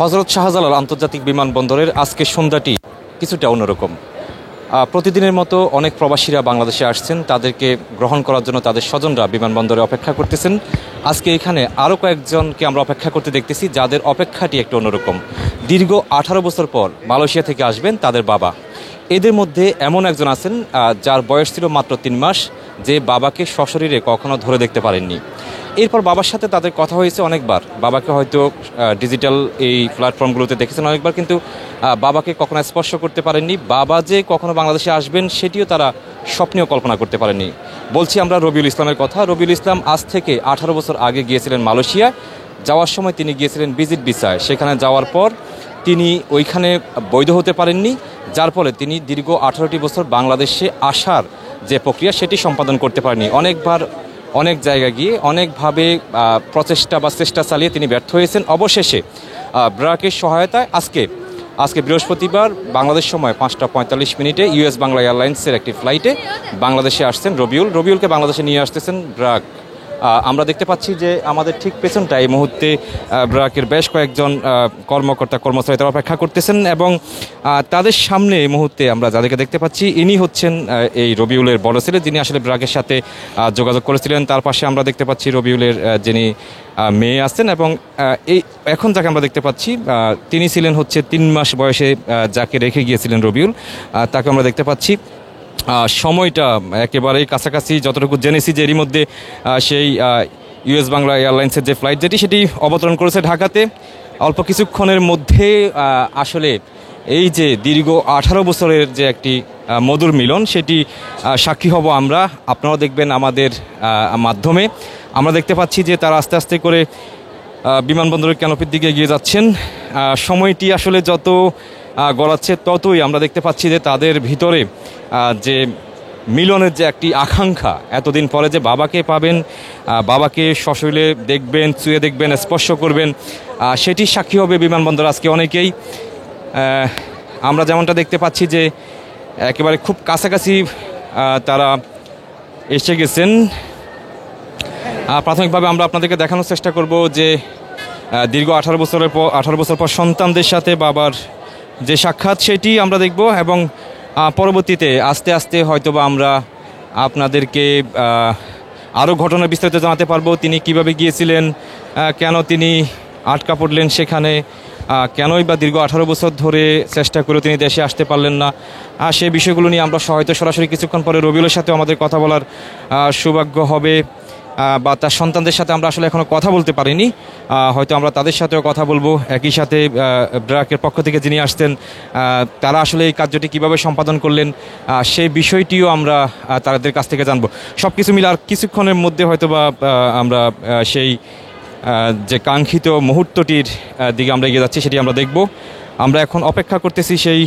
হজরত শাহজালাল আন্তর্জাতিক বিমানবন্দরের আজকের সন্ধ্যাটি কিছুটা অন্যরকম। প্রতিদিনের মতো অনেক প্রবাসীরা বাংলাদেশে আসছেন, তাদেরকে গ্রহণ করার জন্য তাদের স্বজনরা বিমানবন্দরে অপেক্ষা করতেছেন। আজকে এখানে আরও কয়েকজনকে আমরা অপেক্ষা করতে দেখতেছি, যাদের অপেক্ষাটি একটু অন্যরকম। দীর্ঘ 18 বছর পর মালয়েশিয়া থেকে আসবেন তাদের বাবা। এদের মধ্যে এমন একজন আছেন যার বয়স ছিল মাত্র 3 মাস, যে বাবাকে সশরীরে কখনো ধরে দেখতে পারেননি। এরপর বাবার সাথে তাদের কথা হয়েছে অনেকবার। বাবাকে হয়তো ডিজিটাল এই প্ল্যাটফর্মগুলোতে দেখেছেন অনেকবার, কিন্তু বাবাকে কখনো স্পর্শ করতে পারেননি। বাবা যে কখনো বাংলাদেশে আসবেন সেটিও তারা স্বপ্নেও কল্পনা করতে পারেননি। বলছি আমরা রবিউল ইসলামের কথা। রবিউল ইসলাম আজ থেকে 18 বছর আগে গিয়েছিলেন মালয়েশিয়া। যাওয়ার সময় তিনি গিয়েছিলেন ভিজিট ভিসায়। সেখানে যাওয়ার পর তিনি ওইখানে বৈধ হতে পারেননি, যার ফলে তিনি দীর্ঘ 18টি বছর বাংলাদেশে আসার যে প্রক্রিয়া সেটি সম্পাদন করতে পারেননি। অনেকবার অনেক জায়গায় গিয়ে অনেকভাবে প্রচেষ্টা বা চেষ্টা চালিয়ে তিনি ব্যর্থ হয়েছেন। অবশেষে ব্রাকের সহায়তায় আজকে বৃহস্পতিবার বাংলাদেশ সময় 5:45 ইউএস বাংলা এয়ারলাইন্সের একটি ফ্লাইটে বাংলাদেশে আসছেন রবিউলকে বাংলাদেশে নিয়ে আসতেছেন ব্রাক। আমরা দেখতে পাচ্ছি যে আমাদের ঠিক পেছনটা এই মুহূর্তে ব্রাকের বেশ কয়েকজন কর্মচারী তারা অপেক্ষা করতেছেন, এবং তাদের সামনে এই মুহূর্তে আমরা যাদেরকে দেখতে পাচ্ছি ইনি হচ্ছেন এই রবিউলের বড় ছেলে, যিনি আসলে ব্রাকের সাথে যোগাযোগ করেছিলেন। তার পাশে আমরা দেখতে পাচ্ছি রবিউলের যিনি মেয়ে আছেন, এবং এখন যাকে আমরা দেখতে পাচ্ছি তিনি ছিলেন হচ্ছে 3 মাস বয়সে যাকে রেখে গিয়েছিলেন রবিউল, তাকে আমরা দেখতে পাচ্ছি। সময়টা একেবারেই কাছাকাছি, যতটুকু জেনেছি যে এরই মধ্যে সেই ইউএস বাংলা এয়ারলাইন্সের যে ফ্লাইট সেটি অবতরণ করেছে ঢাকাতে। অল্প কিছুক্ষণের মধ্যে আসলে এই যে দীর্ঘ 18 বছরের যে একটি মধুর মিলন সেটি সাক্ষী হব আমরা। আপনারাও দেখবেন আমাদের মাধ্যমে। আমরা দেখতে পাচ্ছি যে তারা আস্তে আস্তে করে বিমানবন্দরের ক্যানোপির দিকে এগিয়ে যাচ্ছেন। সময়টি আসলে যত গড়াচ্ছে ততই আমরা দেখতে পাচ্ছি যে তাদের ভিতরে যে মিলনের যে একটি আকাঙ্ক্ষা, এতদিন পরে যে বাবাকে পাবেন, বাবাকে সশরীরে দেখবেন, ছুঁয়ে দেখবেন, স্পর্শ করবেন, সেটি সাক্ষী হবে বিমানবন্দর আজকে অনেকেই। আমরা যেমনটা দেখতে পাচ্ছি যে একেবারে খুব কাছাকাছি তারা এসে গেছেন। প্রাথমিকভাবে আমরা আপনাদেরকে দেখানোর চেষ্টা করব যে দীর্ঘ 18 বছর পর সন্তানদের সাথে বাবার যে সাক্ষাৎ সেটি আমরা দেখব, এবং পরবর্তীতে আস্তে আস্তে হয়তোবা আমরা আপনাদেরকে আরও ঘটনা বিস্তারিত জানাতে পারবো। তিনি কিভাবে গিয়েছিলেন, কেন তিনি আটকা পড়লেন সেখানে, কেনই বা দীর্ঘ 18 বছর ধরে চেষ্টা করে তিনি দেশে আসতে পারলেন না, সেই বিষয়গুলো নিয়ে আমরা হয়তো সরাসরি কিছুক্ষণ পরে রবিউলের সাথেও আমাদের কথা বলার সৌভাগ্য হবে, বা তার সন্তানদের সাথে আমরা আসলে এখনও কথা বলতে পারিনি, হয়তো আমরা তাদের সাথেও কথা বলবো। একই সাথে ব্রাকের পক্ষ থেকে যিনি আসতেন তারা আসলে এই কার্যটি কীভাবে সম্পাদন করলেন সেই বিষয়টিও আমরা তাদের কাছ থেকে জানবো। সব কিছু মিলে আর কিছুক্ষণের মধ্যে হয়তো বা আমরা সেই যে কাঙ্ক্ষিত মুহূর্তটির দিকে আমরা এগিয়ে যাচ্ছি সেটি আমরা দেখব। আমরা এখন অপেক্ষা করতেছি সেই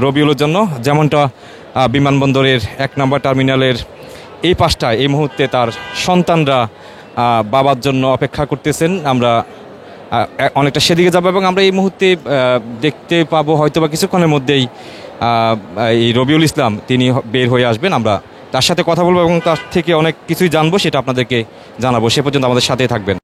রবিউলের জন্য, যেমনটা বিমানবন্দরের 1 নম্বর টার্মিনালের এই পাশটায় এই মুহূর্তে তার সন্তানরা বাবার জন্য অপেক্ষা করতেছেন। আমরা অনেকটা সেদিকে যাব, এবং আমরা এই মুহূর্তে দেখতে পাবো হয়তো বা কিছুক্ষণের মধ্যেই এই রবিউল ইসলাম তিনি বের হয়ে আসবেন। আমরা তার সাথে কথা বলবো এবং তার থেকে অনেক কিছুই জানবো, সেটা আপনাদেরকে জানাবো। সে পর্যন্ত আমাদের সাথেই থাকবেন।